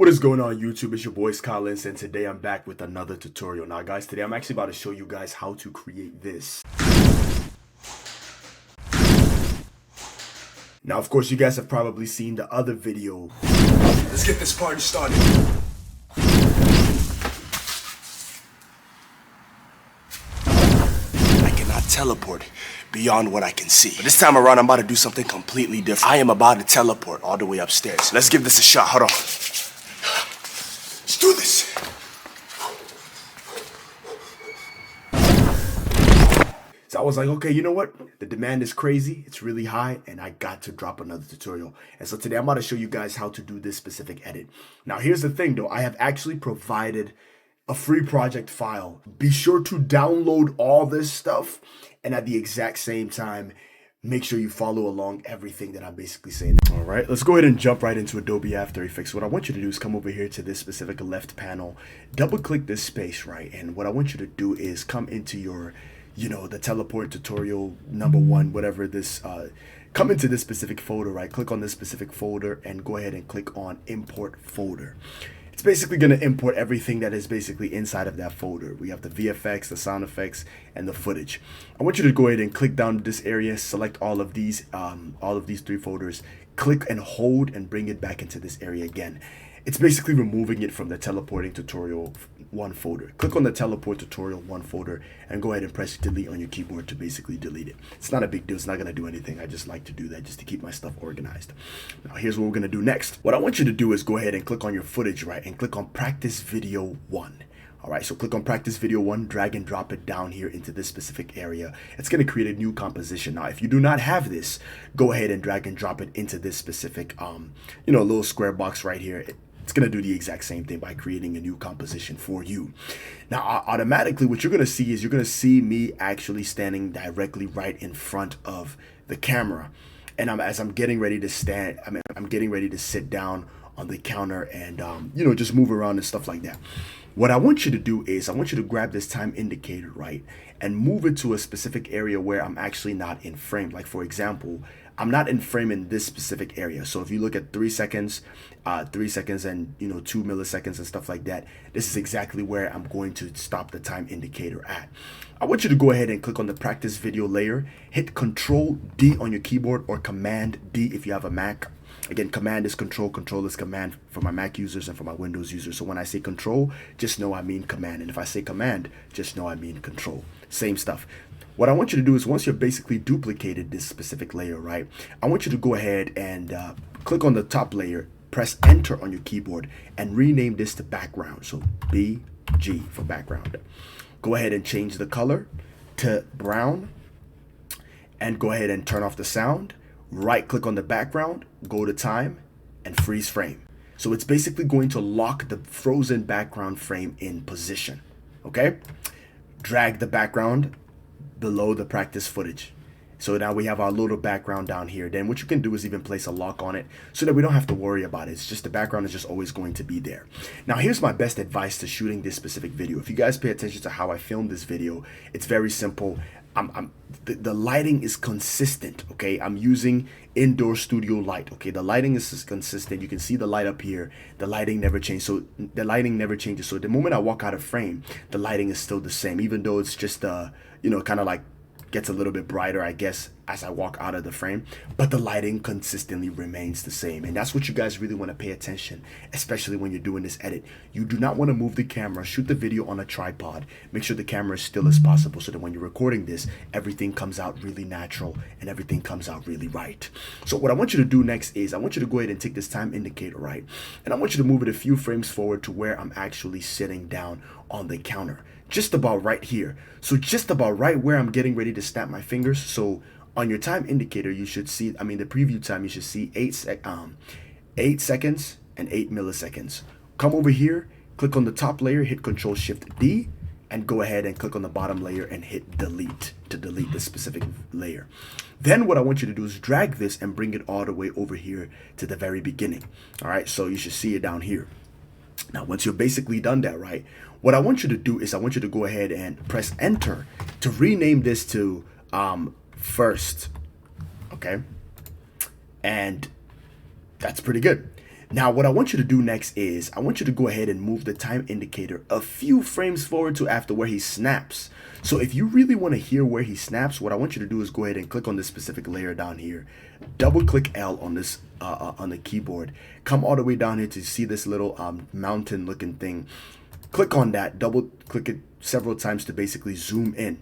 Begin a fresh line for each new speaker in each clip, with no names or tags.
What is going on YouTube? It's your boy Collins, and today I'm back with another tutorial. Now guys, today I'm actually about to show you guys how to create this. Now of course you guys have probably seen the other video. Let's get this party started. I cannot teleport beyond what I can see. But this time around I'm about to do something completely different. I am about to teleport all the way upstairs. Let's give this a shot. Hold on. Let's do this. So I was like, okay, you know what? The demand is crazy. It's really high, and I got to drop another tutorial. And so today I'm about to show you guys how to do this specific edit. Now, here's the thing, though. I have actually provided a free project file. Be sure to download all this stuff, and at the exact same time, make sure you follow along everything that I'm basically saying. All right, let's go ahead and jump right into Adobe After Effects. What I want you to do is come over here to this specific left panel, double click this space, right? And what I want you to do is come into your, the teleport tutorial #1, whatever this, come into this specific folder, right? Click on this specific folder and go ahead and click on import folder. It's basically going to import everything that is basically inside of that folder. We have the VFX, the sound effects, and the footage. I want you to go ahead and click down this area, select all of these 3 folders, click and hold and bring it back into this area again. It's basically removing it from the teleporting tutorial 1 folder. Click on the teleport tutorial 1 folder and go ahead and press delete on your keyboard to basically delete it. It's not a big deal. It's not going to do anything. I just like to do that just to keep my stuff organized. Now here's what we're going to do next. What I want you to do is go ahead and click on your footage, right? And click on practice video 1. All right, so click on practice video 1, drag and drop it down here into this specific area. It's going to create a new composition. Now, if you do not have this, go ahead and drag and drop it into this specific, little square box right here. It's going to do the exact same thing by creating a new composition for you. Now, automatically, what you're going to see is you're going to see me actually standing directly right in front of the camera. And as I'm getting ready to stand, I'm getting ready to sit down on the counter and, just move around and stuff like that. What I want you to do is I want you to grab this time indicator, right, and move it to a specific area where I'm actually not in frame. Like, for example, I'm not in frame in this specific area. So if you look at 3 seconds, 3 seconds and 2 milliseconds and stuff like that, this is exactly where I'm going to stop the time indicator at. I want you to go ahead and click on the practice video layer, hit Control D on your keyboard or Command D if you have a Mac. Again, Command is Control, Control is Command for my Mac users and for my Windows users. So when I say Control, just know I mean Command. And if I say Command, just know I mean Control. Same stuff. What I want you to do is once you're basically duplicated this specific layer, right, I want you to go ahead and click on the top layer, press Enter on your keyboard, and rename this to background. So BG for background. Go ahead and change the color to brown and go ahead and turn off the sound. Right click on the background, go to time, and freeze frame. So it's basically going to lock the frozen background frame in position. Okay? Drag the background below the practice footage. So now we have our little background down here. Then what you can do is even place a lock on it so that we don't have to worry about it. It's just the background is just always going to be there. Now here's my best advice to shooting this specific video. If you guys pay attention to how I filmed this video, it's very simple. The lighting is consistent, okay? I'm using indoor studio light, okay? The lighting is consistent. You can see the light up here. The lighting never changes. So the lighting never changes. So the moment I walk out of frame, the lighting is still the same, even though it's just kind of like gets a little bit brighter, I guess, as I walk out of the frame, but the lighting consistently remains the same. And that's what you guys really want to pay attention, especially when you're doing this edit. You do not want to move the camera, shoot the video on a tripod, make sure the camera is still as possible so that when you're recording this, everything comes out really natural and everything comes out really right. So what I want you to do next is I want you to go ahead and take this time indicator, right, and I want you to move it a few frames forward to where I'm actually sitting down on the counter. Just about right here. So just about right where I'm getting ready to snap my fingers. So on your time indicator, you should see, the preview time, you should see 8 seconds and 8 milliseconds. Come over here, click on the top layer, hit Control Shift D, and go ahead and click on the bottom layer and hit delete to delete the specific layer. Then what I want you to do is drag this and bring it all the way over here to the very beginning. All right, so you should see it down here. Now, once you're basically done that, right, what I want you to do is I want you to go ahead and press Enter to rename this to first, okay? And that's pretty good. Now, what I want you to do next is I want you to go ahead and move the time indicator a few frames forward to after where he snaps. So if you really want to hear where he snaps, what I want you to do is go ahead and click on this specific layer down here. Double click L on this on the keyboard. Come all the way down here to see this little mountain looking thing. Click on that, double click it several times to basically zoom in.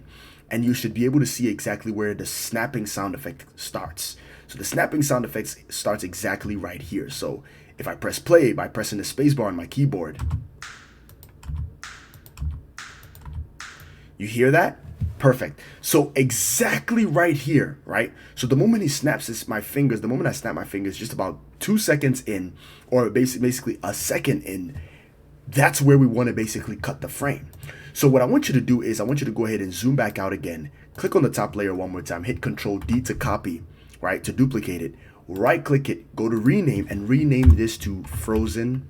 And you should be able to see exactly where the snapping sound effect starts. So the snapping sound effect starts exactly right here. So if I press play by pressing the spacebar on my keyboard, you hear that? Perfect. So exactly right here, right? So the moment he snaps my fingers, the moment I snap my fingers, just about 2 seconds in, or basically a second in, that's where we want to basically cut the frame. So what I want you to do is I want you to go ahead and zoom back out again. Click on the top layer one more time. Hit Control D to copy, right? To duplicate it. Right click it. Go to rename and rename this to Frozen,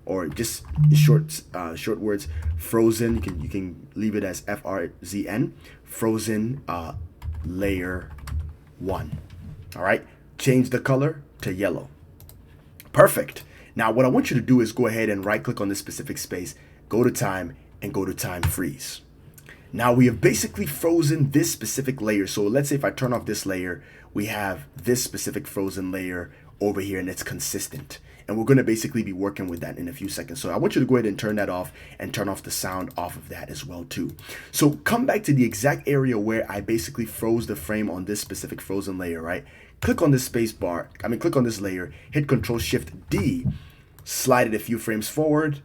or just short words, Frozen. You can leave it as FRZN, Frozen layer 1. All right. Change the color to yellow. Perfect. Now what I want you to do is go ahead and right click on this specific space, go to time, and go to time freeze. Now we have basically frozen this specific layer. So let's say if I turn off this layer, we have this specific frozen layer over here and it's consistent. And we're going to basically be working with that in a few seconds. So I want you to go ahead and turn that off and turn off the sound off of that as well too. So come back to the exact area where I basically froze the frame on this specific frozen layer, right? Click on this space bar, click on this layer, hit Control Shift D, slide it a few frames forward,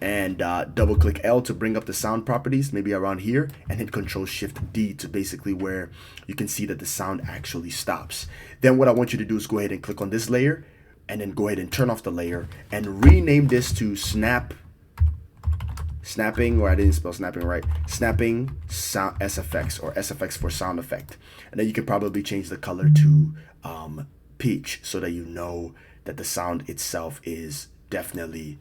and double click L to bring up the sound properties, maybe around here, and hit Control Shift D to basically where you can see that the sound actually stops. Then what I want you to do is go ahead and click on this layer, and then go ahead and turn off the layer and rename this to snapping, or I didn't spell snapping right, snapping sound SFX, or SFX for sound effect. And then you can probably change the color to peach so that you know that the sound itself is definitely,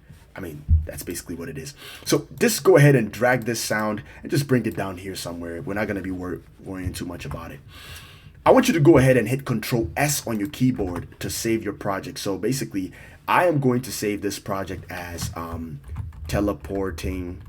that's basically what it is. So just go ahead and drag this sound and just bring it down here somewhere. We're not going to be worrying too much about it. I want you to go ahead and hit Control S on your keyboard to save your project. So basically, I am going to save this project as teleporting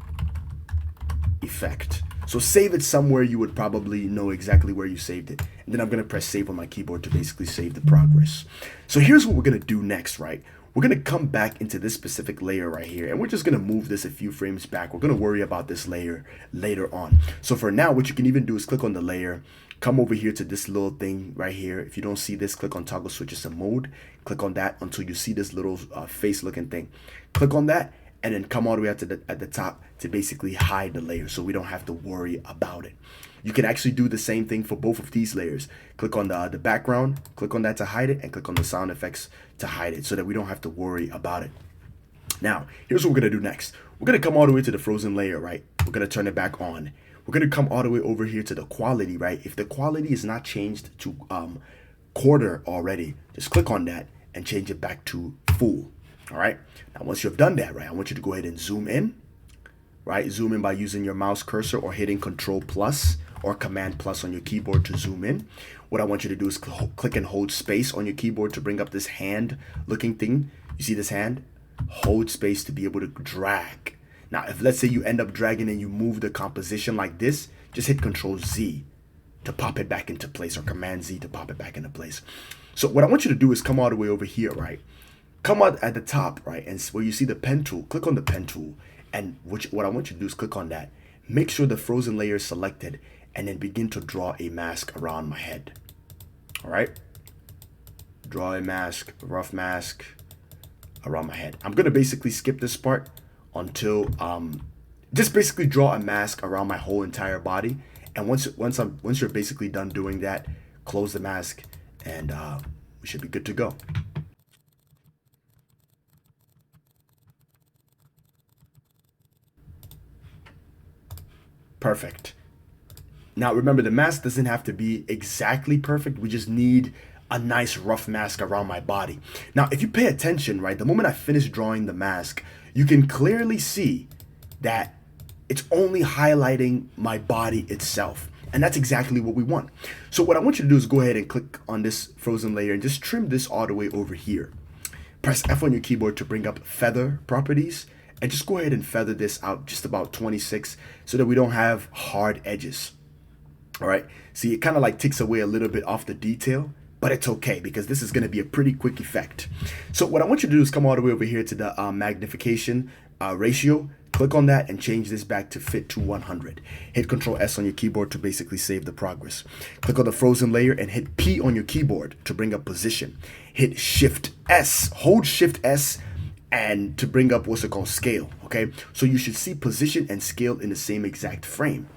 effect. So save it somewhere you would probably know exactly where you saved it. And then I'm going to press save on my keyboard to basically save the progress. So here's what we're going to do next, right? We're going to come back into this specific layer right here, and we're just going to move this a few frames back. We're going to worry about this layer later on. So for now, what you can even do is click on the layer, come over here to this little thing right here. If you don't see this, click on toggle switches and mode. Click on that until you see this little face looking thing. Click on that, and then come all the way up to at the top to basically hide the layer so we don't have to worry about it. You can actually do the same thing for both of these layers. Click on the background, click on that to hide it, and click on the sound effects to hide it so that we don't have to worry about it. Now, here's what we're going to do next. We're going to come all the way to the frozen layer, right? We're going to turn it back on. We're going to come all the way over here to the quality, right? If the quality is not changed to quarter already, just click on that and change it back to full. All right. Now, once you've done that, right, I want you to go ahead and zoom in, right? Zoom in by using your mouse cursor or hitting Control plus or Command plus on your keyboard to zoom in. What I want you to do is click and hold space on your keyboard to bring up this hand looking thing. You see this hand? Hold space to be able to drag. Now, if let's say you end up dragging and you move the composition like this, just hit Control Z to pop it back into place, or Command Z to pop it back into place. So what I want you to do is come all the way over here, right? Come out at the top, right? And where you see the pen tool, click on the pen tool. And what I want you to do is click on that. Make sure the frozen layer is selected, and then begin to draw a mask around my head. All right? Draw a mask, rough mask around my head. I'm going to basically skip this part until just basically draw a mask around my whole entire body. And once you're basically done doing that, close the mask, and we should be good to go. Perfect. Now remember, the mask doesn't have to be exactly perfect. We just need a nice rough mask around my body. Now, if you pay attention, right, the moment I finish drawing the mask, you can clearly see that it's only highlighting my body itself. And that's exactly what we want. So what I want you to do is go ahead and click on this frozen layer and just trim this all the way over here. Press F on your keyboard to bring up feather properties, and just go ahead and feather this out just about 26 so that we don't have hard edges. All right, see, it kind of like takes away a little bit off the detail, but it's okay because this is going to be a pretty quick effect. So what I want you to do is come all the way over here to the magnification ratio, click on that and change this back to fit to 100. Hit Control S on your keyboard to basically save the progress. Click on the frozen layer and hit P on your keyboard to bring up position. Hit Shift S, hold Shift S, and to bring up what's it called, scale. Okay, so you should see position and scale in the same exact frame.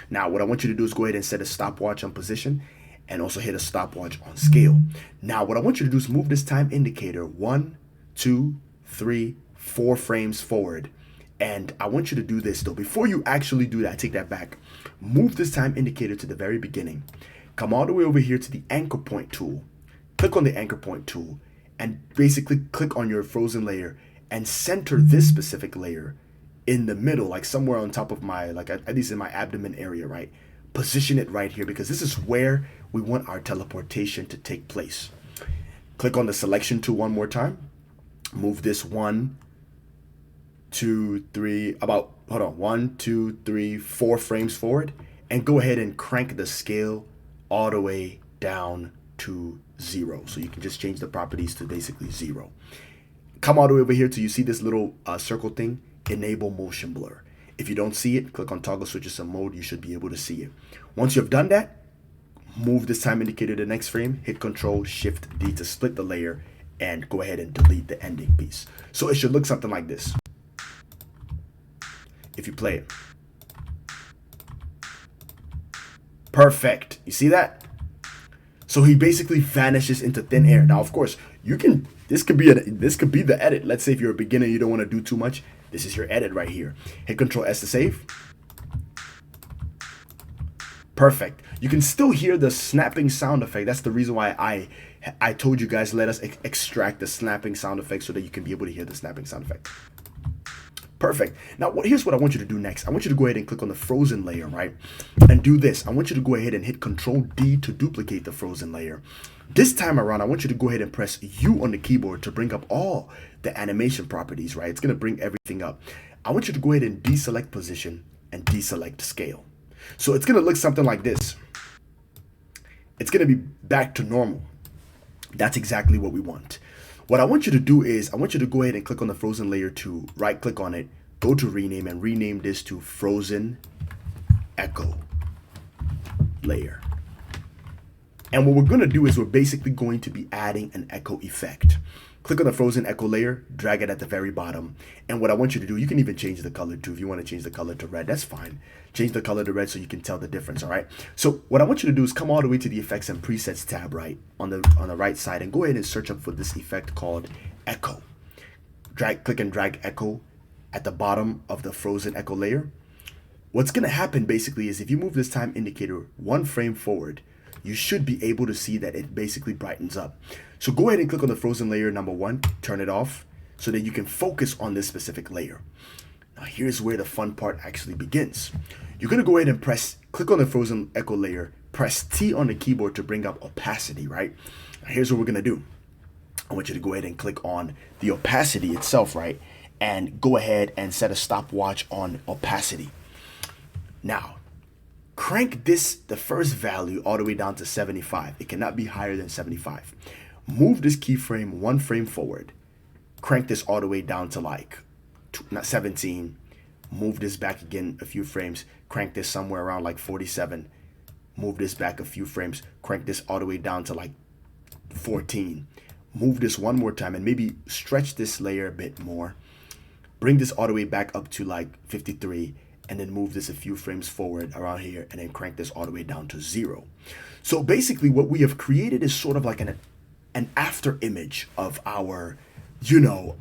Now what I want you to do is go ahead and set a stopwatch on position and also hit a stopwatch on scale. Now what I want you to do is move this time indicator 1, 2, 3, 4 frames forward. And I want you to do this though. Before you actually do that, take that back. Move this time indicator to the very beginning. Come all the way over here to the anchor point tool. Click on the anchor point tool and basically click on your frozen layer and center this specific layer in the middle, like somewhere on top of my, like at least in my abdomen area, right? Position it right here because this is where we want our teleportation to take place. Click on the selection tool one more time. Move this 1, 2, 3, about, hold on, 1, 2, 3, 4 frames forward, and go ahead and crank the scale all the way down to 0. So you can just change the properties to basically 0. Come all the way over here till you see this little circle thing, enable motion blur. If you don't see it, click on toggle switches and mode, you should be able to see it. Once you've done that, move this time indicator to the next frame, hit Control Shift D to split the layer, and go ahead and delete the ending piece. So it should look something like this. If you play it. Perfect. You see that? So he basically vanishes into thin air. Now, of course, you can, this could be the edit. Let's say if you're a beginner, you don't want to do too much. This is your edit right here. Hit Control S to save. Perfect. You can still hear the snapping sound effect. That's the reason why I told you guys, let us extract the snapping sound effect so that you can be able to hear the snapping sound effect. Perfect. Now, here's what I want you to do next. I want you to go ahead and click on the frozen layer, right? And do this. I want you to go ahead and hit Control D to duplicate the frozen layer. This time around, I want you to go ahead and press U on the keyboard to bring up all the animation properties, right? It's going to bring everything up. I want you to go ahead and deselect position and deselect scale. So it's going to look something like this. It's going to be back to normal. That's exactly what we want. What I want you to do is I want you to go ahead and click on the frozen layer to right click on it, go to rename and rename this to frozen echo layer. And what we're going to do is we're basically going to be adding an echo effect. Click on the frozen echo layer, drag it at the very bottom. And what I want you to do, you can even change the color too. If you want to change the color to red, that's fine. Change the color to red so you can tell the difference, all right? So what I want you to do is come all the way to the effects and presets tab, right, on the right side, and go ahead and search up for this effect called echo. Click and drag echo at the bottom of the frozen echo layer. What's going to happen basically is if you move this time indicator 1 frame forward, you should be able to see that it basically brightens up. So go ahead and click on the frozen layer number 1, turn it off so that you can focus on this specific layer. Now here's where the fun part actually begins. You're going to go ahead and click on the frozen echo layer, press T on the keyboard to bring up opacity, right? Now here's what we're going to do. I want you to go ahead and click on the opacity itself, right? And go ahead and set a stopwatch on opacity. Now, crank the first value all the way down to 75. It cannot be higher than 75. Move this keyframe 1 frame forward. Crank this all the way down to like 17. Move this back again a few frames. Crank this somewhere around like 47. Move this back a few frames. Crank this all the way down to like 14. Move this one more time and maybe stretch this layer a bit more. Bring this all the way back up to like 53. And then move this a few frames forward around here and then crank this all the way down to 0. So basically what we have created is sort of like an after image of our,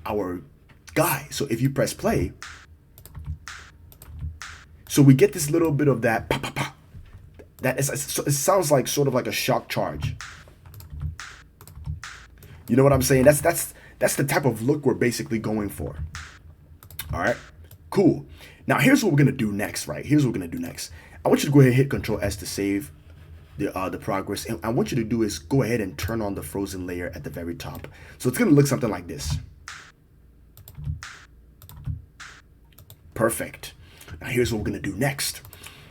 our guy. So if you press play, so we get this little bit of that pop, pop, pop. It sounds like sort of like a shock charge. You know what I'm saying? That's the type of look we're basically going for. All right, cool. Now here's what we're gonna do next, right? Here's what we're gonna do next. I want you to go ahead and hit Control S to save the progress. And I want you to do is go ahead and turn on the frozen layer at the very top. So it's going to look something like this. Perfect. Now here's what we're going to do next.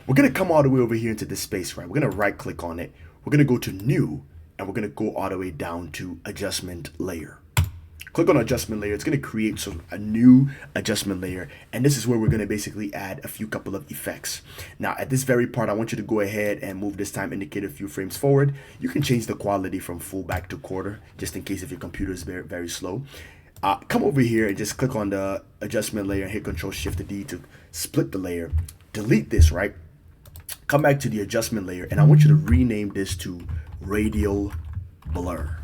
We're going to come all the way over here into this space, right? We're going to right click on it. We're going to go to new, and we're going to go all the way down to adjustment layer. Click on adjustment layer. It's going to create a new adjustment layer. And this is where we're going to basically add a couple of effects. Now at this very part, I want you to go ahead and move this time indicator a few frames forward. You can change the quality from full back to quarter, just in case if your computer is very, very slow. Come over here and just click on the adjustment layer and hit Control-Shift-D to split the layer. Delete this, right? Come back to the adjustment layer, and I want you to rename this to Radial Blur.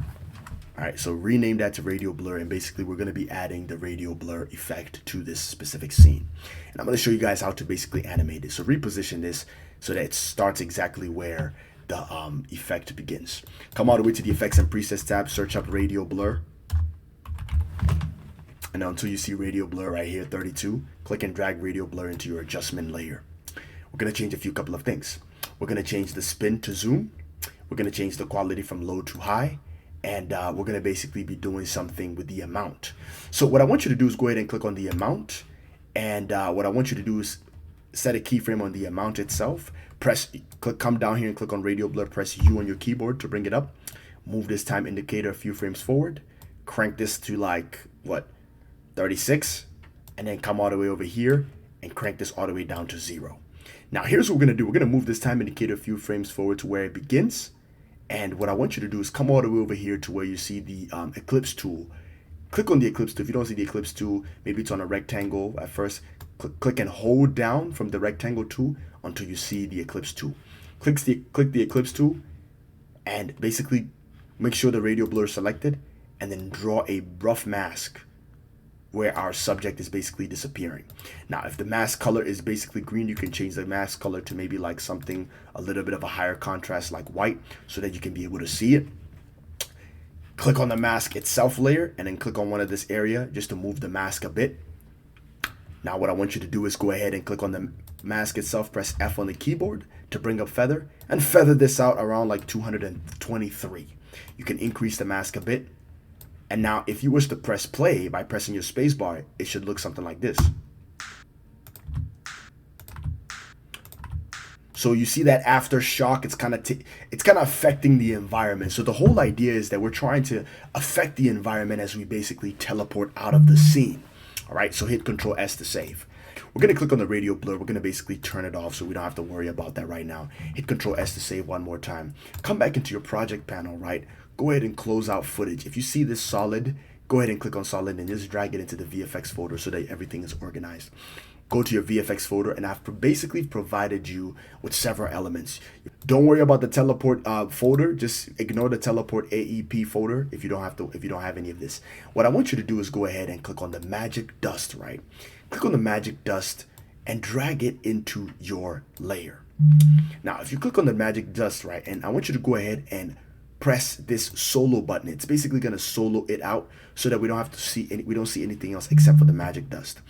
All right, so rename that to Radial Blur, and basically we're going to be adding the Radial Blur effect to this specific scene. And I'm going to show you guys how to basically animate it. So reposition this so that it starts exactly where the effect begins. Come all the way to the Effects and Presets tab, search up Radial Blur. And until you see Radial Blur right here, 32, click and drag Radial Blur into your adjustment layer. We're going to change a couple of things. We're going to change the spin to zoom. We're going to change the quality from low to high. And we're going to basically be doing something with the amount. So what I want you to do is go ahead and click on the amount. And what I want you to do is set a keyframe on the amount itself. Come down here and click on Radial Blur. Press U on your keyboard to bring it up. Move this time indicator a few frames forward. Crank this to like, 36. And then come all the way over here and crank this all the way down to 0. Now here's what we're going to do. We're going to move this time indicator a few frames forward to where it begins. And what I want you to do is come all the way over here to where you see the ellipse tool. Click on the ellipse tool. If you don't see the ellipse tool, maybe it's on a rectangle at first. Click and hold down from the rectangle tool until you see the ellipse tool. Click the ellipse tool and basically make sure the Radial Blur is selected, and then draw a rough mask where our subject is basically disappearing. Now, if the mask color is basically green, you can change the mask color to maybe like something a little bit of a higher contrast like white so that you can be able to see it. Click on the mask itself layer and then click on one of this area just to move the mask a bit. Now what I want you to do is go ahead and click on the mask itself, press F on the keyboard to bring up feather, and feather this out around like 223. You can increase the mask a bit. And now if you wish to press play by pressing your space bar, it should look something like this. So you see that aftershock, it's kind of affecting the environment. So the whole idea is that we're trying to affect the environment as we basically teleport out of the scene. All right, so hit Control S to save. We're going to click on the Radial Blur. We're going to basically turn it off so we don't have to worry about that right now. Hit Control S to save one more time. Come back into your project panel, right? Go ahead and close out footage. If you see this solid, go ahead and click on solid and just drag it into the VFX folder so that everything is organized. Go to your VFX folder, and I've basically provided you with several elements. Don't worry about the teleport folder. Just ignore the teleport AEP folder if you don't have any of this. What I want you to do is go ahead and click on the magic dust, right? Click on the magic dust and drag it into your layer. Now, if you click on the magic dust, right, and I want you to go ahead and press this solo button. It's basically going to solo it out so that we don't see anything else except for the magic dust.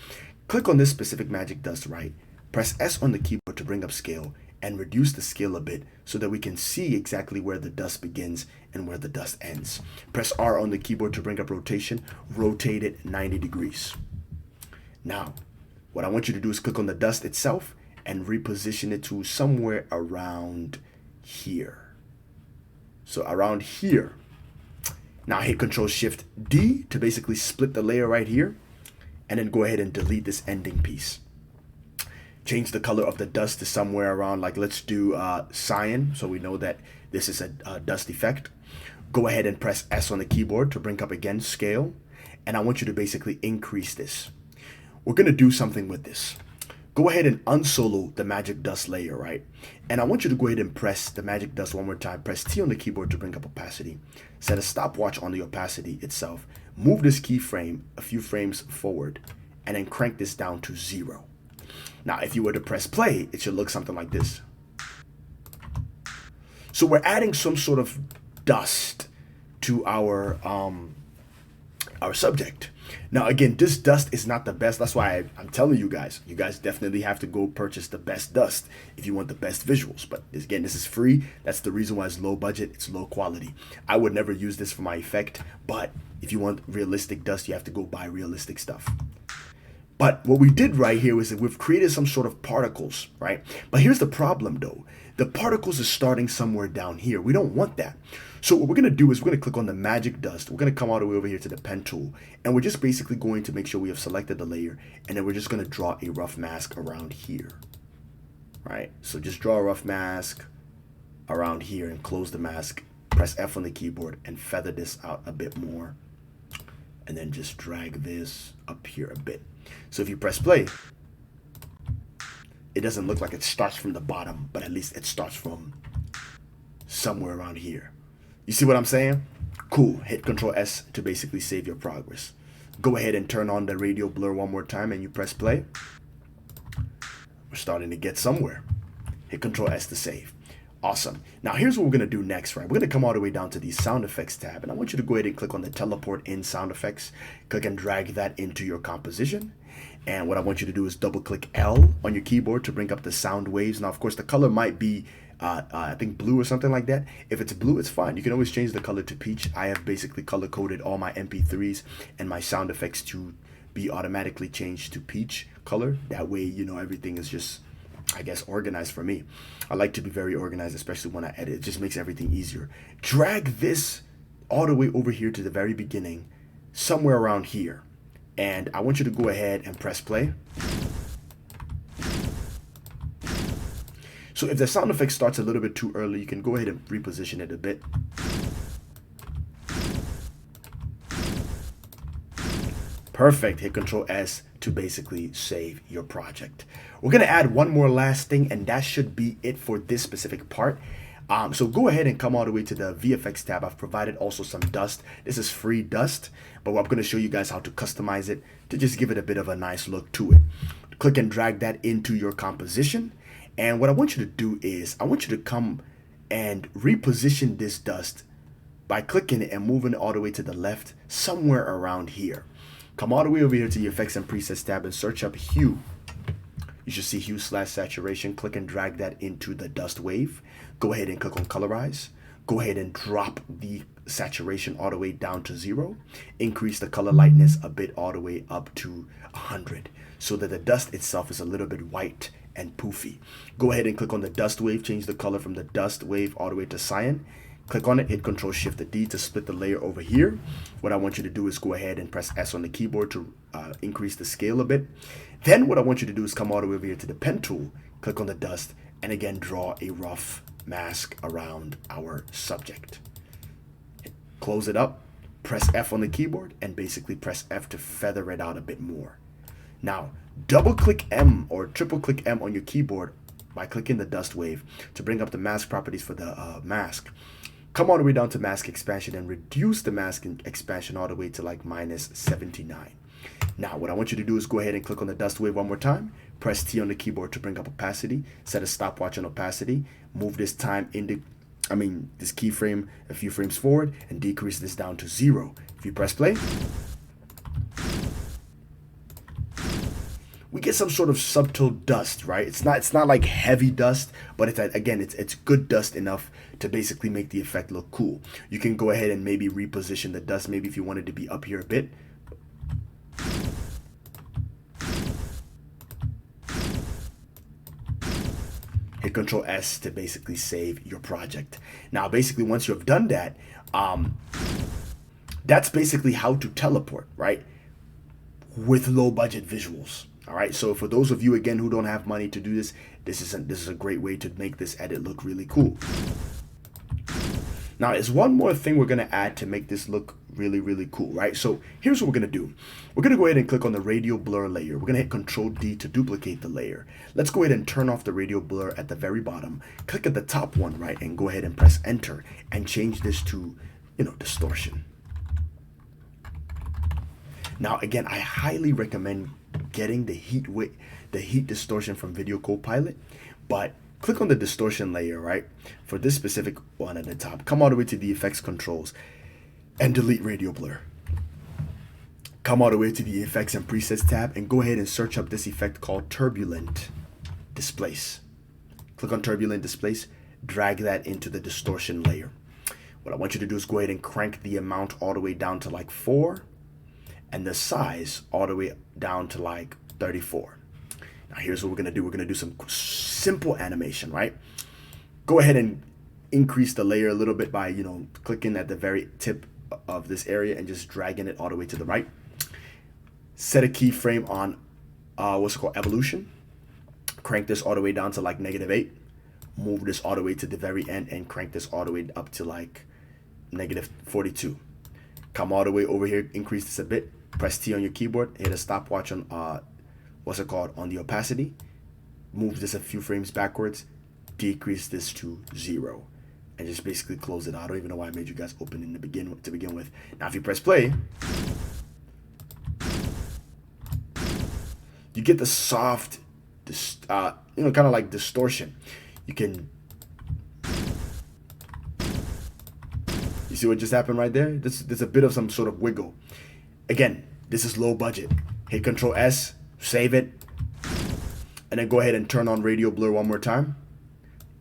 Click on this specific magic dust, right? Press S on the keyboard to bring up scale and reduce the scale a bit so that we can see exactly where the dust begins and where the dust ends. Press R on the keyboard to bring up rotation. Rotate it 90 degrees. Now, what I want you to do is click on the dust itself and reposition it to somewhere around here. So around here. Now hit Control-Shift-D to basically split the layer right here. And then go ahead and delete this ending piece. Change the color of the dust to somewhere around, like let's do cyan, so we know that this is a dust effect. Go ahead and press S on the keyboard to bring up again scale. And I want you to basically increase this. We're going to do something with this. Go ahead and unsolo the magic dust layer, right? And I want you to go ahead and press the magic dust one more time. Press T on the keyboard to bring up opacity. Set a stopwatch on the opacity itself. Move this keyframe a few frames forward and then crank this down to 0. Now, if you were to press play, it should look something like this. So we're adding some sort of dust to our subject. Now, again, this dust is not the best. That's why I'm telling you guys definitely have to go purchase the best dust if you want the best visuals. But again, this is free. That's the reason why it's low budget. It's low quality. I would never use this for my effect, but if you want realistic dust, you have to go buy realistic stuff. But what we did right here was that we've created some sort of particles, right? But here's the problem though. The particles are starting somewhere down here. We don't want that. So what we're gonna do is we're gonna click on the magic dust. We're gonna come all the way over here to the pen tool. And we're just basically going to make sure we have selected the layer. And then we're just gonna draw a rough mask around here, right? So just draw a rough mask around here and close the mask. Press F on the keyboard and feather this out a bit more. And then just drag this up here a bit. So if you press play, it doesn't look like it starts from the bottom, but at least it starts from somewhere around here. You see what I'm saying? Cool. Hit Control S to basically save your progress. Go ahead and turn on the Radial Blur one more time and you press play. We're starting to get somewhere. Hit Control S to save. Awesome. Now here's what we're going to do next, right? We're going to come all the way down to the sound effects tab, and I want you to go ahead and click on the teleport in sound effects. Click and drag that into your composition. And what I want you to do is double click L on your keyboard to bring up the sound waves. Now, of course, the color might be, I think blue or something like that. If it's blue, it's fine. You can always change the color to peach. I have basically color coded all my MP3s and my sound effects to be automatically changed to peach color. That way, you know, everything is just, I guess, organized for me. I like to be very organized, especially when I edit. It just makes everything easier. Drag this all the way over here to the very beginning, somewhere around here. And I want you to go ahead and press play. So if the sound effect starts a little bit too early, you can go ahead and reposition it a bit. Perfect. Hit Control S to basically save your project. We're going to add one more last thing, and that should be it for this specific part. So go ahead and come all the way to the VFX tab. I've provided also some dust. This is free dust, but I'm going to show you guys how to customize it to just give it a bit of a nice look to it. Click and drag that into your composition. And what I want you to do is I want you to come and reposition this dust by clicking it and moving it all the way to the left, somewhere around here. Come all the way over here to the Effects and Presets tab and search up Hue. You should see Hue/Saturation. Click and drag that into the dust wave. Go ahead and click on Colorize. Go ahead and drop the saturation all the way down to 0. Increase the color lightness a bit all the way up to 100 so that the dust itself is a little bit white and poofy. Go ahead and click on the dust wave. Change the color from the dust wave all the way to cyan. Click on it, hit Control-Shift-D to split the layer over here. What I want you to do is go ahead and press S on the keyboard to increase the scale a bit. Then what I want you to do is come all the way over here to the pen tool, click on the dust, and again draw a rough mask around our subject. Close it up, press F on the keyboard, and basically press F to feather it out a bit more. Now, double click M or triple click M on your keyboard by clicking the dust wave to bring up the mask properties for the mask. Come all the way down to mask expansion and reduce the mask expansion all the way to like -79. Now, what I want you to do is go ahead and click on the dust wave one more time. Press T on the keyboard to bring up opacity. Set a stopwatch on opacity. Move this time this keyframe a few frames forward and decrease this down to 0. If you press play, we get some sort of subtle dust, right? It's not like heavy dust, but it's good dust enough to basically make the effect look cool. You can go ahead and maybe reposition the dust, maybe if you wanted to be up here a bit. Hit Control S to basically save your project. Now, basically, once you have done that, that's basically how to teleport, right? With low budget visuals. All right, so for those of you again who don't have money to do this, this is a great way to make this edit look really cool. Now, there's one more thing we're gonna add to make this look really cool, right? So here's what we're gonna do. We're gonna go ahead and click on the Radial Blur layer. We're gonna hit Control-D to duplicate the layer. Let's go ahead and turn off the Radial Blur at the very bottom. Click at the top one, right, and go ahead and press Enter and change this to, Distortion. Now, again, I highly recommend getting the heat distortion from Video Copilot, but click on the distortion layer, right? For this specific one at the top, come all the way to the effects controls and delete Radial Blur. Come all the way to the Effects and Presets tab and go ahead and search up this effect called Turbulent Displace. Click on Turbulent Displace, drag that into the distortion layer. What I want you to do is go ahead and crank the amount all the way down to like 4 and the size all the way down to like 34. Now here's what we're gonna do. We're gonna do some simple animation, right? Go ahead and increase the layer a little bit by, clicking at the very tip of this area and just dragging it all the way to the right. Set a keyframe on what's it called, evolution. Crank this all the way down to like -8. Move this all the way to the very end and crank this all the way up to like -42. Come all the way over here, increase this a bit. Press T on your keyboard, hit a stopwatch on on the opacity. Move this a few frames backwards. Decrease this to 0. And just basically close it out. I don't even know why I made you guys open to begin with. Now if you press play, you get the soft, kind of like distortion. You see what just happened right there? There's a bit of some sort of wiggle. Again, this is low budget. Hit Control S, save it, and then go ahead and turn on Radial Blur one more time,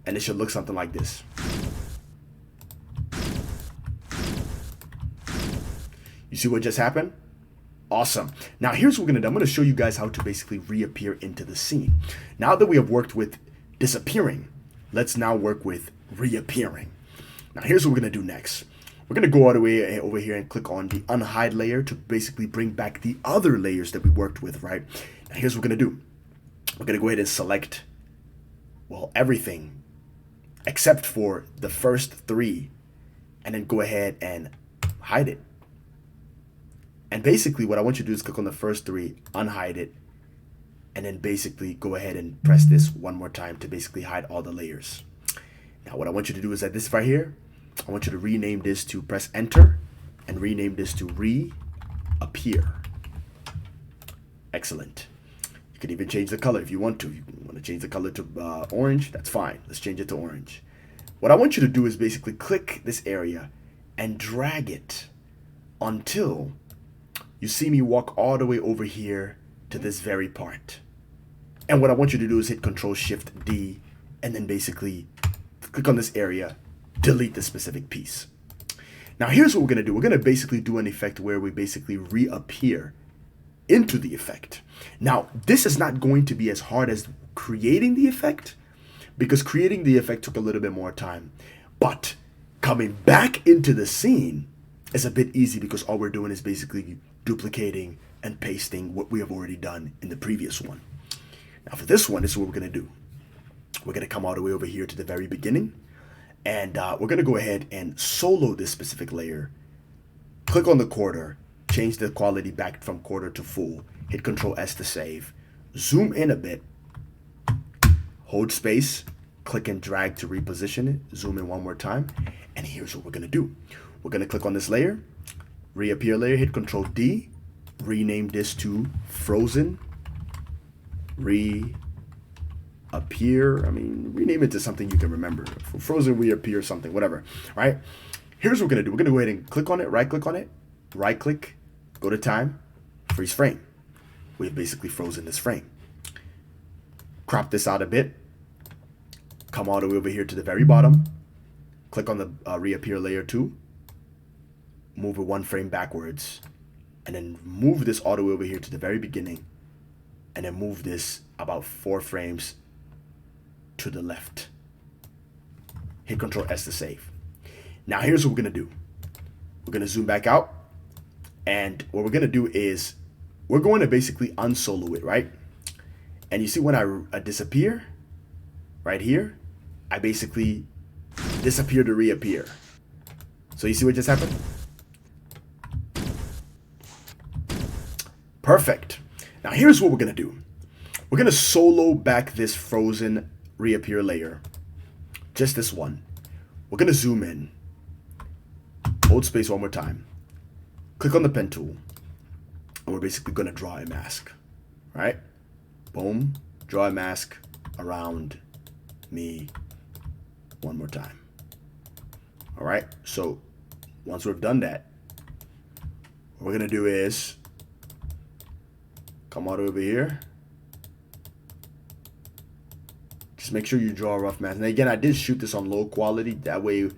and it should look something like this. You see what just happened? Awesome. Now here's what we're gonna do. I'm gonna show you guys how to basically reappear into the scene. Now that we have worked with disappearing, let's now work with reappearing. Now here's what we're gonna do next. We're gonna go all the way over here and click on the unhide layer to basically bring back the other layers that we worked with, right? Now here's what we're gonna do. We're gonna go ahead and select, well, everything except for the first 3, and then go ahead and hide it. And basically what I want you to do is click on the first 3, unhide it, and then basically go ahead and press this one more time to basically hide all the layers. Now what I want you to do is that this right here, I want you to rename this to, press enter, and rename this to reappear. Excellent. You can even change the color if you want to. If you want to change the color to orange, that's fine. Let's change it to orange. What I want you to do is basically click this area and drag it until you see me walk all the way over here to this very part. And what I want you to do is hit Control Shift D and then basically click on this area, delete the specific piece. Now here's what we're gonna do. We're gonna basically do an effect where we basically reappear into the effect. Now this is not going to be as hard as creating the effect, because creating the effect took a little bit more time. But coming back into the scene is a bit easy because all we're doing is basically duplicating and pasting what we have already done in the previous one. Now for this one, this is what we're gonna do. We're gonna come all the way over here to the very beginning, and we're gonna go ahead and solo this specific layer. Click on the quarter, change the quality back from quarter to full, hit Control S to save, zoom in a bit, hold space, click and drag to reposition it, zoom in one more time, and here's what we're gonna do. We're gonna click on this layer, reappear layer, hit Control D, rename this to Frozen Reappear. Rename it to something you can remember. Frozen Reappear something, whatever. All right. Here's what we're gonna do. We're gonna go ahead and click on it, right click on it, right click, go to time, freeze frame. We've basically frozen this frame. Crop this out a bit. Come all the way over here to the very bottom. Click on the reappear layer 2. Move it 1 frame backwards, and then move this all the way over here to the very beginning, and then move this about 4 frames to the left. Hit Control S to save. Now here's what we're gonna do. We're gonna zoom back out, and what we're gonna do is we're going to basically unsolo it, right? And you see when I disappear, right here, I basically disappear to reappear. So you see what just happened? Perfect. Now here's what we're gonna do. We're gonna solo back this frozen reappear layer, just this one. We're gonna zoom in, hold space one more time, click on the pen tool, and we're basically gonna draw a mask, right? Boom, draw a mask around me one more time. All right, so once we've done that, what we're gonna do is Come all the way over here. Just make sure you draw a rough mask. And again, I did shoot this on low quality. That way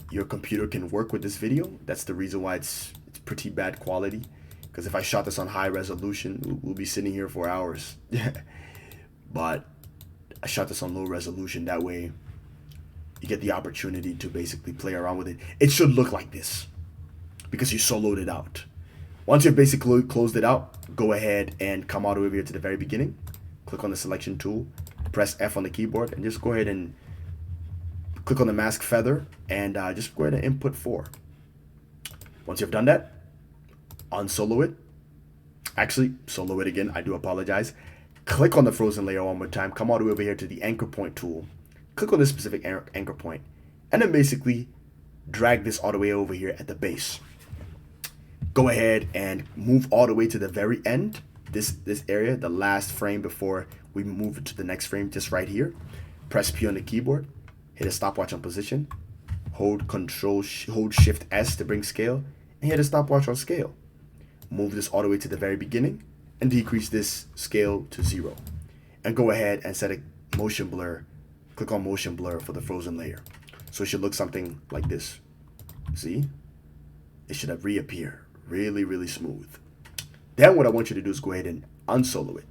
your computer can work with this video. That's the reason why it's pretty bad quality. Because if I shot this on high resolution, we'll be sitting here for hours. But I shot this on low resolution. That way you get the opportunity to basically play around with it. It should look like this because you soloed it out. Once you've basically closed it out, go ahead and come all the way over here to the very beginning. Click on the selection tool, press F on the keyboard, and just go ahead and click on the mask feather and just go ahead and input 4. Once you've done that, unsolo it. Actually, solo it again. I do apologize. Click on the frozen layer one more time. Come all the way over here to the anchor point tool. Click on this specific anchor point, and then basically drag this all the way over here at the base. Go ahead and move all the way to the very end. This area, the last frame before we move it to the next frame, just right here. Press P on the keyboard. Hit a stopwatch on position. Hold Shift S to bring scale, and hit a stopwatch on scale. Move this all the way to the very beginning and decrease this scale to 0. And go ahead and set a motion blur. Click on motion blur for the frozen layer. So it should look something like this. See? It should have reappear. Really, really smooth. Then what I want you to do is go ahead and unsolo it.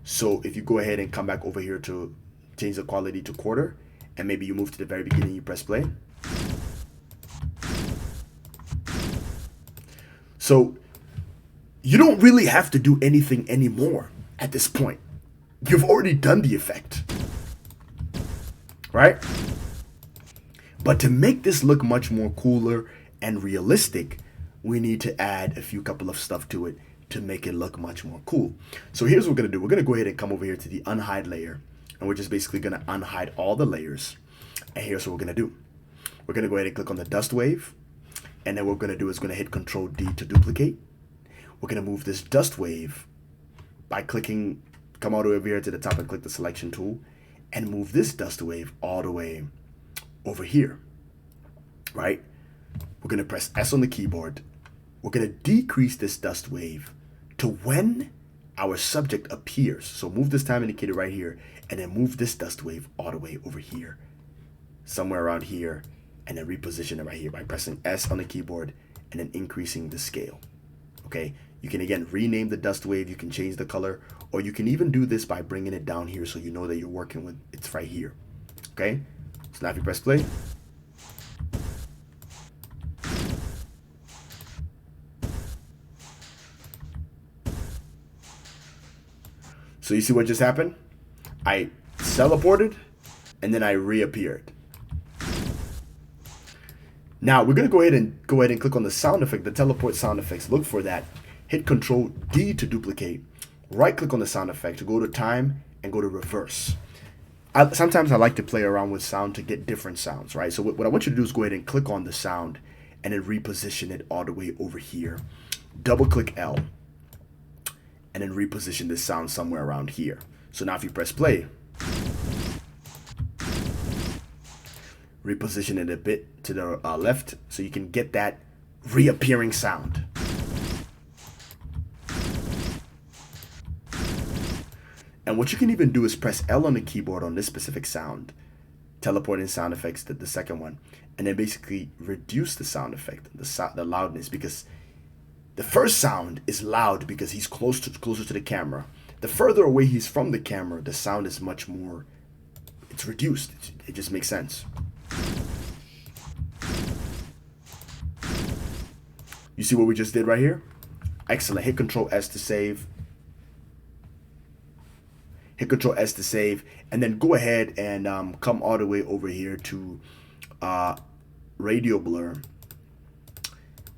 So if you go ahead and come back over here to change the quality to quarter, and maybe you move to the very beginning, you press play. So you don't really have to do anything anymore at this point. You've already done the effect, right? But to make this look much more cooler and realistic, we need to add a couple of stuff to it to make it look much more cool. So here's what we're gonna do. We're gonna go ahead and come over here to the unhide layer, and we're just basically gonna unhide all the layers. And here's what we're gonna do. We're gonna go ahead and click on the dust wave, and then what we're gonna do is gonna hit Control D to duplicate. We're gonna move this dust wave by clicking, come all the way over here to the top and click the selection tool, and move this dust wave all the way over here, right? We're gonna press S on the keyboard. We're gonna decrease this dust wave to when our subject appears. So move this time indicator right here, and then move this dust wave all the way over here, somewhere around here, and then reposition it right here by pressing S on the keyboard and then increasing the scale. Okay, you can again rename the dust wave, you can change the color, or you can even do this by bringing it down here so you know that you're working with it's right here. Okay, so now if you press play, so you see what just happened? I teleported and then I reappeared. Now we're gonna go ahead and click on the sound effect, the teleport sound effects. Look for that. Hit Control D to duplicate. Right click on the sound effect to go to time and go to reverse. Sometimes I like to play around with sound to get different sounds, right? So what I want you to do is go ahead and click on the sound and then reposition it all the way over here. Double click L and then reposition this sound somewhere around here. So now if you press play, reposition it a bit to the left so you can get that reappearing sound. And what you can even do is press L on the keyboard on this specific sound, teleporting sound effects to the second one, and then basically reduce the sound effect, the loudness, because the first sound is loud because he's closer to the camera. The further away he's from the camera, the sound is much more, it's reduced. It just makes sense. You see what we just did right here? Excellent. Hit Control S to save. Hit Control S to save, and then go ahead and come all the way over here to Radial Blur.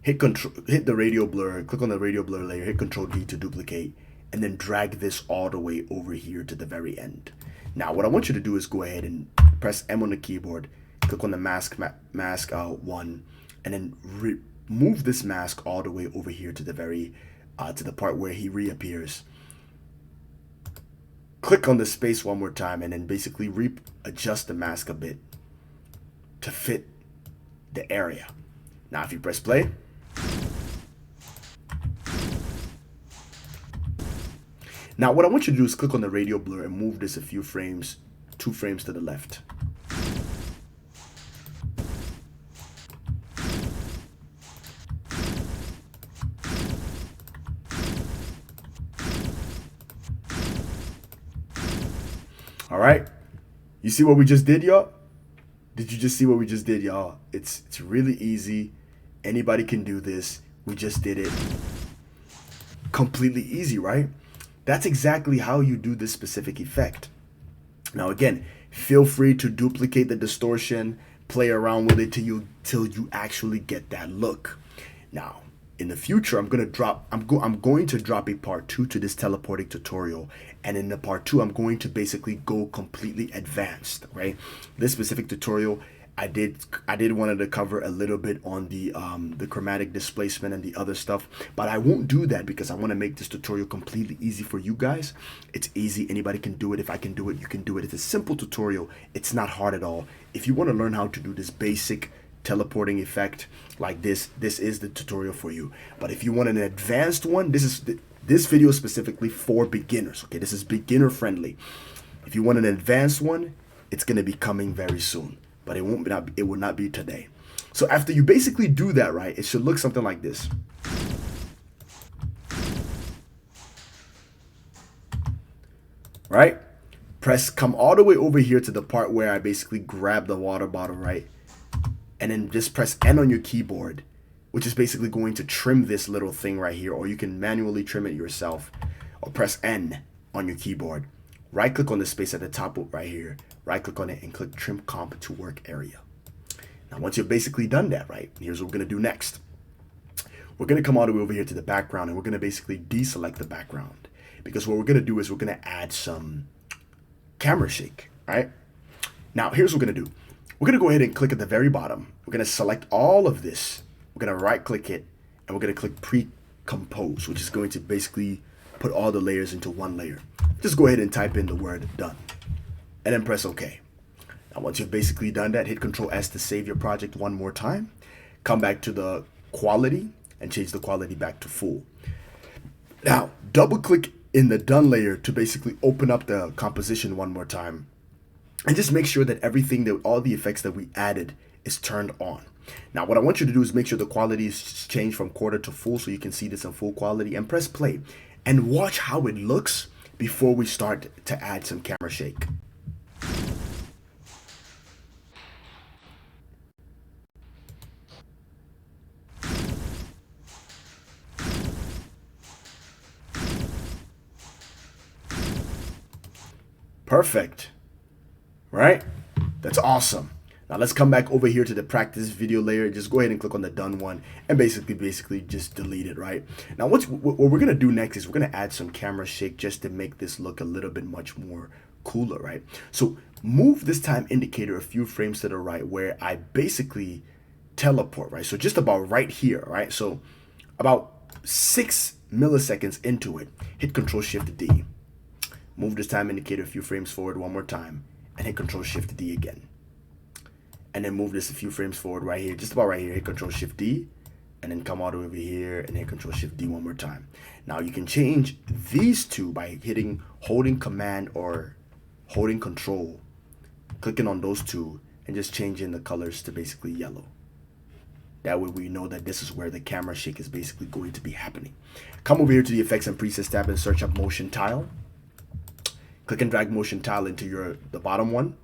Hit the Radial Blur, click on the Radial Blur layer, hit Control D to duplicate, and then drag this all the way over here to the very end. Now, what I want you to do is go ahead and press M on the keyboard, click on the mask 1, and then move this mask all the way over here to the very, to the part where he reappears. Click on the space one more time, and then basically adjust the mask a bit to fit the area. Now, if you press play, Now, what I want you to do is click on the Radial Blur and move this a few frames, 2 frames to the left. All right. You see what we just did, y'all? Did you just see what we just did, y'all? It's really easy. Anybody can do this. We just did it. Completely easy, right? That's exactly how you do this specific effect. Now, again, feel free to duplicate the distortion, play around with it till you actually get that look. Now, in the future, I'm going to drop a part 2 to this teleporting tutorial, and in the part 2, I'm going to basically go completely advanced, right? This specific tutorial, I did wanted to cover a little bit on the chromatic displacement and the other stuff, but I won't do that because I want to make this tutorial completely easy for you guys. It's easy. Anybody can do it. If I can do it, you can do it. It's a simple tutorial. It's not hard at all. If you want to learn how to do this basic teleporting effect like this is the tutorial for you. But if you want an advanced one, this video is specifically for beginners. Okay, this is beginner friendly. If you want an advanced one, it's going to be coming very soon, but it will not be today. So after you basically do that, right, it should look something like this. Right? Come all the way over here to the part where I basically grab the water bottle, right? And then just press N on your keyboard, which is basically going to trim this little thing right here, or you can manually trim it yourself, or press N on your keyboard. Right click on the space at the top right here, right click on it and click Trim Comp to Work Area. Now, once you've basically done that, right, here's what we're going to do next. We're going to come all the way over here to the background, and we're going to basically deselect the background, because what we're going to do is we're going to add some camera shake, right? Now, here's what we're going to do. We're going to go ahead and click at the very bottom. We're going to select all of this. We're going to right click it, and we're going to click Pre-Compose, which is going to basically put all the layers into one layer. Just go ahead and type in the word done, and then press OK. Now, once you've basically done that, hit Control S to save your project one more time. Come back to the quality and change the quality back to full. Now, double click in the done layer to basically open up the composition one more time. And just make sure that all the effects that we added is turned on. Now, what I want you to do is make sure the quality is changed from quarter to full so you can see this in full quality, and press play. And watch how it looks before we start to add some camera shake. Perfect. Right? That's awesome. Now let's come back over here to the practice video layer. Just go ahead and click on the done one and basically just delete it, right? Now what we're going to do next is we're going to add some camera shake just to make this look a little bit much more cooler, right? So move this time indicator a few frames to the right where I basically teleport, right? So just about right here, right? So about 6 milliseconds into it, hit Control Shift D. Move this time indicator a few frames forward one more time and hit Control Shift D again. And then move this a few frames forward right here, just about right here, hit Control Shift D, and then come all the way over here and hit Control Shift D one more time. Now you can change these two by holding Command or holding Control, clicking on those two, and just changing the colors to basically yellow. That way we know that this is where the camera shake is basically going to be happening. Come over here to the Effects and Presets tab and search up Motion Tile. Click and drag Motion Tile into the bottom one,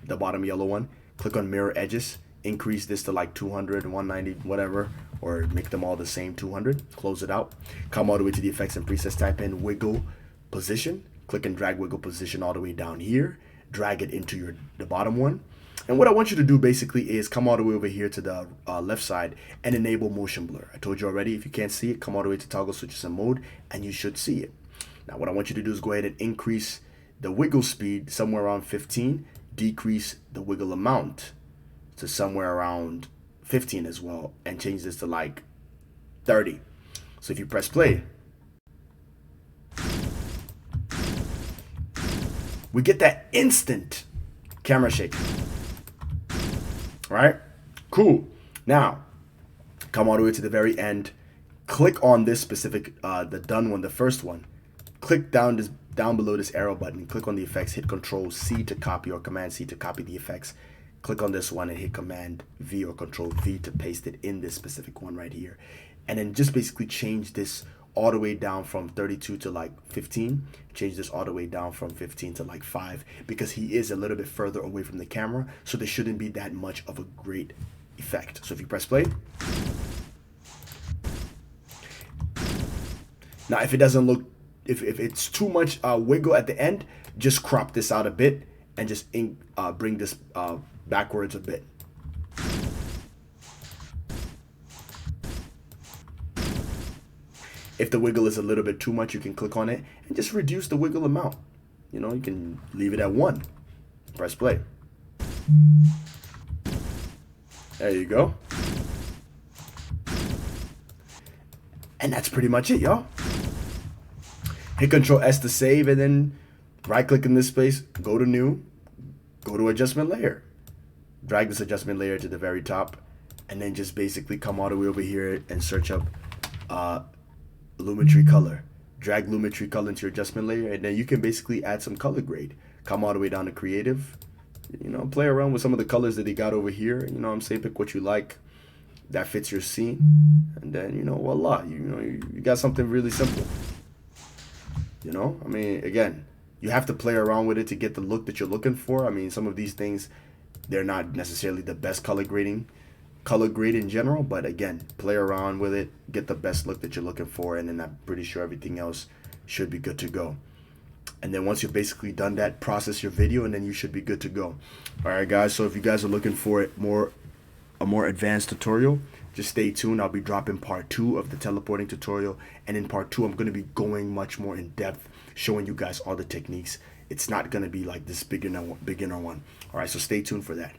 the bottom yellow one. Click on Mirror Edges, increase this to like 200, 190, whatever, or make them all the same 200. Close it out. Come all the way to the Effects and Presets, type in Wiggle Position. Click and drag Wiggle Position all the way down here. Drag it into the bottom one. And what I want you to do basically is come all the way over here to the left side and enable Motion Blur. I told you already, if you can't see it, come all the way to Toggle Switches and Mode, and you should see it. Now what I want you to do is go ahead and increase the wiggle speed somewhere around 15, decrease the wiggle amount to somewhere around 15 as well, and change this to like 30. So if you press play, we get that instant camera shake. All right, cool. Now, come all the way to the very end, click on this specific, the done one, the first one, click down below this arrow button, click on the effects, hit Control C to copy or Command C to copy the effects. Click on this one and hit Command V or Control V to paste it in this specific one right here. And then just basically change this all the way down from 32 to like 15. Change this all the way down from 15 to like 5, because he is a little bit further away from the camera, so there shouldn't be that much of a great effect. So if you press play, now if it doesn't look, if it's too much wiggle at the end, just crop this out a bit and just bring this backwards a bit. If the wiggle is a little bit too much, you can click on it and just reduce the wiggle amount. You know, you can leave it at 1. Press play. There you go. And that's pretty much it, y'all. Hit Control S to save, and then right click in this space, go to new, go to adjustment layer. Drag this adjustment layer to the very top, and then just basically come all the way over here and search up Lumetri color. Drag Lumetri color into your adjustment layer, and then you can basically add some color grade. Come all the way down to creative, you know, play around with some of the colors that they got over here. You know what I'm saying? Pick what you like that fits your scene, and then, you know, voila, you got something really simple. You know, I mean, again, you have to play around with it to get the look that you're looking for. I mean, some of these things, they're not necessarily the best color grade in general, but again, play around with it, get the best look that you're looking for, and then I'm pretty sure everything else should be good to go. And then once you've basically done that, process your video, and then you should be good to go. All right, guys, so if you guys are looking for a more advanced tutorial, just stay tuned. I'll be dropping part 2 of the teleporting tutorial, and in part 2 I'm going to be going much more in depth, showing you guys all the techniques. It's not going to be like this beginner one. All right, so stay tuned for that.